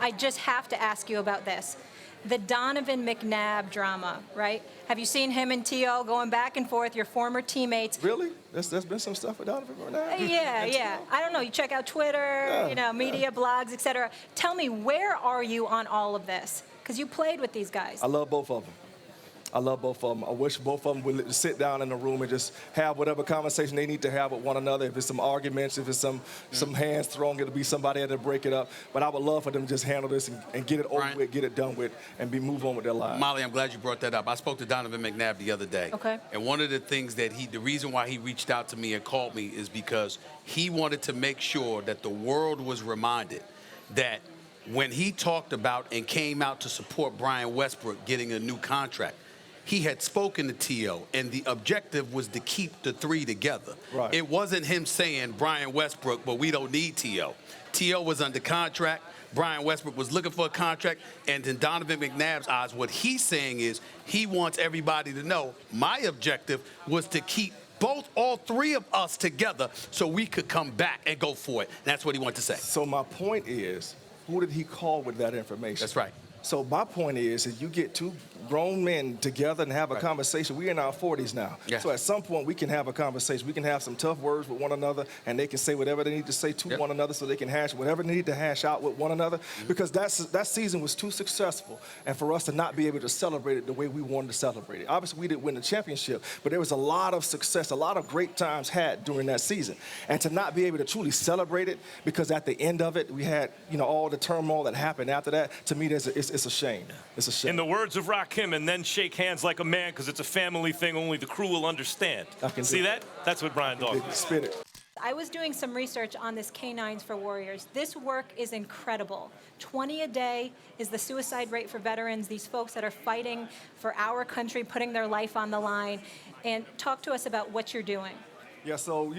I just have to ask you about this. The Donovan McNabb drama, right? Have you seen him and T.O. going back and forth, your former teammates? Really? There's been some stuff with Donovan McNabb? Yeah. I don't know. You check out Twitter, media, blogs, etc. Tell me, where are you on all of this? Because you played with these guys. I love both of them. I wish both of them would sit down in the room and just have whatever conversation they need to have with one another. If it's some arguments, if it's some hands thrown, it'll be somebody had to break it up. But I would love for them to just handle this and get it over with, get it done with, and move on with their lives. Molly, I'm glad you brought that up. I spoke to Donovan McNabb the other day. Okay. And one of the things that the reason why he reached out to me and called me is because he wanted to make sure that the world was reminded that when he talked about and came out to support Brian Westbrook getting a new contract, he had spoken to T.O., and the objective was to keep the three together. Right. It wasn't him saying, Brian Westbrook, but we don't need T.O. T.O. was under contract. Brian Westbrook was looking for a contract. And in Donovan McNabb's eyes, what he's saying is he wants everybody to know my objective was to keep all three of us together so we could come back and go for it. And that's what he wanted to say. So my point is, who did he call with that information? That's right. So my point is that you get two grown men together and have a conversation. We're in our 40s now. Yeah. So at some point we can have a conversation. We can have some tough words with one another, and they can say whatever they need to say to one another so they can hash whatever they need to hash out with one another. Because that season was too successful, and for us to not be able to celebrate it the way we wanted to celebrate it. Obviously, we didn't win the championship, but there was a lot of success, a lot of great times had during that season. And to not be able to truly celebrate it, because at the end of it, we had all the turmoil that happened after that, to me, it's a shame. It's a shame. In the words of Rakim, and then shake hands like a man, because it's a family thing only the crew will understand. See that? That's what Brian Dawkins. Spit it. I was doing some research on this K9s for Warriors. This work is incredible. 20 a day is the suicide rate for veterans, these folks that are fighting for our country, putting their life on the line. And talk to us about what you're doing. Yeah, so,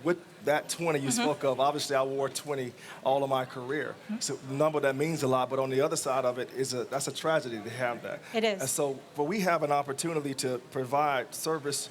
with that 20 you spoke of, obviously I wore 20 all of my career. It's a number that means a lot, but on the other side of it, that's a tragedy to have that. It is. And so, but we have an opportunity to provide service,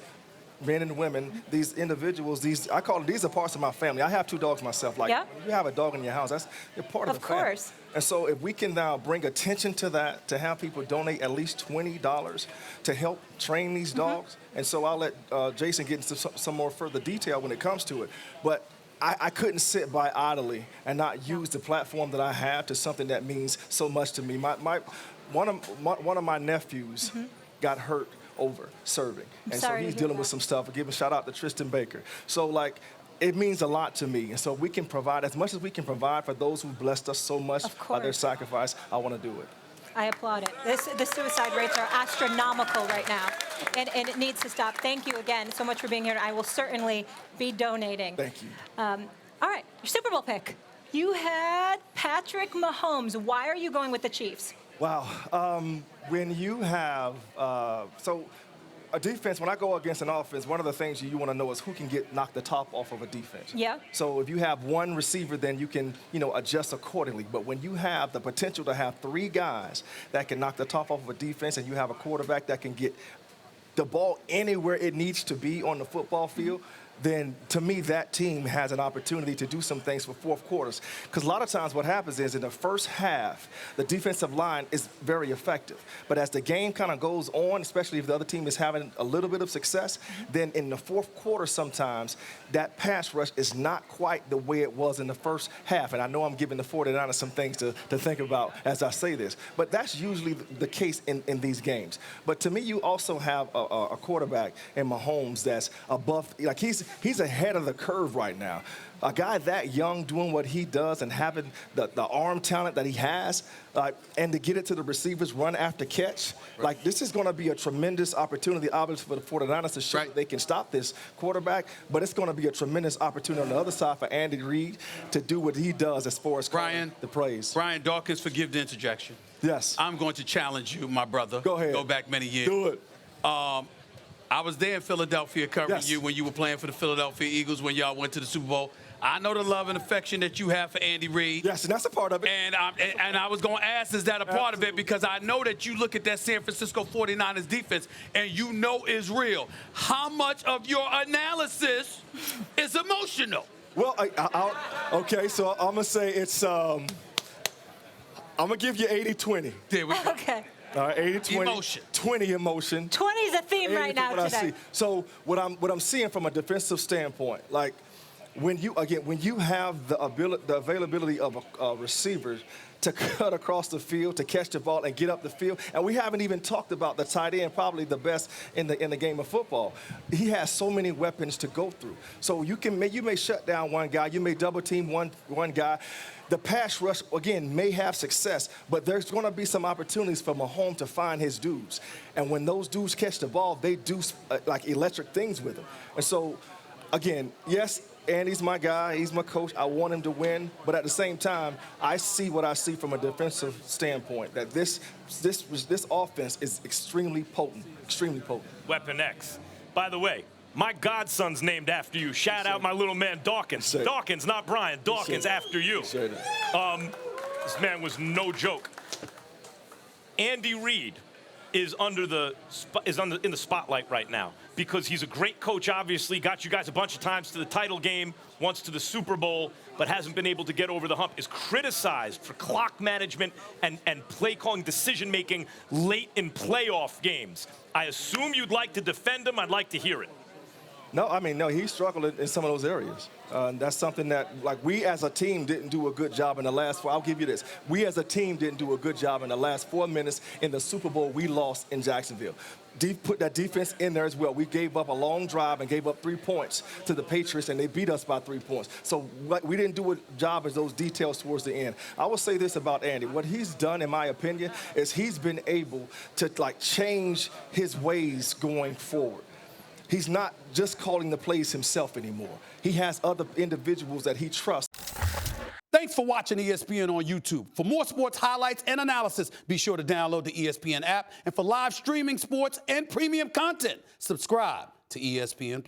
men and women, these individuals, I call them, these are parts of my family. I have 2 dogs myself. Like, you have a dog in your house, you're part of the family. Of course. And so if we can now bring attention to that, to have people donate at least $20 to help train these dogs, and so I'll let Jason get into some more further detail when it comes to it. But I couldn't sit by idly and not use the platform that I have to something that means so much to me. One of my nephews got hurt over serving, and so he's dealing with some stuff. Give a shout out to Tristan Baker. So it means a lot to me, and so we can provide as much as we can provide for those who blessed us so much by their sacrifice. I want to do it. I applaud it. The suicide rates are astronomical right now, and it needs to stop. Thank you again so much for being here. I will certainly be donating. Thank you. All right, your Super Bowl pick. You had Patrick Mahomes. Why are you going with the Chiefs? Wow. When you have a defense, when I go against an offense, one of the things you want to know is who can knock the top off of a defense. Yeah. So if you have one receiver, then you can, adjust accordingly. But when you have the potential to have 3 guys that can knock the top off of a defense, and you have a quarterback that can get the ball anywhere it needs to be on the football field, then to me that team has an opportunity to do some things for fourth quarters. Because a lot of times what happens is in the first half, the defensive line is very effective. But as the game kind of goes on, especially if the other team is having a little bit of success, then in the fourth quarter sometimes that pass rush is not quite the way it was in the first half. And I know I'm giving the 49ers some things to think about as I say this. But that's usually the case in these games. But to me, you also have a quarterback in Mahomes that's above, he's ahead of the curve right now. A guy that young doing what he does and having the arm talent that he has, and to get it to the receivers, run after catch, this is going to be a tremendous opportunity, obviously, for the 49ers to show that they can stop this quarterback, but it's going to be a tremendous opportunity on the other side for Andy Reid to do what he does as far as the praise. Brian Dawkins, forgive the interjection. Yes. I'm going to challenge you, my brother. Go ahead. Go back many years. Do it. I was there in Philadelphia covering you when you were playing for the Philadelphia Eagles when y'all went to the Super Bowl. I know the love and affection that you have for Andy Reid. Yes, and that's a part of it. And I was going to ask, is that a part of it? Because I know that you look at that San Francisco 49ers defense and you know it's real. How much of your analysis is emotional? Well, okay, so I'm going to say it's I'm going to give you 80-20. There we go. Okay. All right, 80-20. Emotion. 20 emotion. 20 is a theme 80 right now what today. I see. So what I'm seeing from a defensive standpoint, like when you have the availability of receivers to cut across the field, to catch the ball and get up the field, and we haven't even talked about the tight end, probably the best in the game of football. He has so many weapons to go through. So you may shut down one guy, you may double team one guy. The pass rush, again, may have success, but there's going to be some opportunities for Mahomes to find his dudes. And when those dudes catch the ball, they do like electric things with them. And so, again, yes, Andy's my guy. He's my coach. I want him to win. But at the same time, I see what I see from a defensive standpoint, that this offense is extremely potent, extremely potent. Weapon X. By the way, my godson's named after you. Shout out my little man Dawkins. Dawkins, not Brian. Dawkins after you. This man was no joke. Andy Reid is in the spotlight right now because he's a great coach. Obviously, got you guys a bunch of times to the title game, once to the Super Bowl, but hasn't been able to get over the hump. Is criticized for clock management and play calling, decision making late in playoff games. I assume you'd like to defend him. I'd like to hear it. No, he struggled in some of those areas. That's something that, like, we as a team didn't do a good job in the last four. I'll give you this. We as a team didn't do a good job in the last 4 minutes in the Super Bowl we lost in Jacksonville. Put that defense in there as well. We gave up a long drive and gave up 3 points to the Patriots, and they beat us by 3 points. So we didn't do a job as those details towards the end. I will say this about Andy. What he's done, in my opinion, is he's been able to, like, change his ways going forward. He's not just calling the plays himself anymore. He has other individuals that he trusts. Thanks for watching ESPN on YouTube. For more sports highlights and analysis, be sure to download the ESPN app. And for live streaming sports and premium content, subscribe to ESPN+.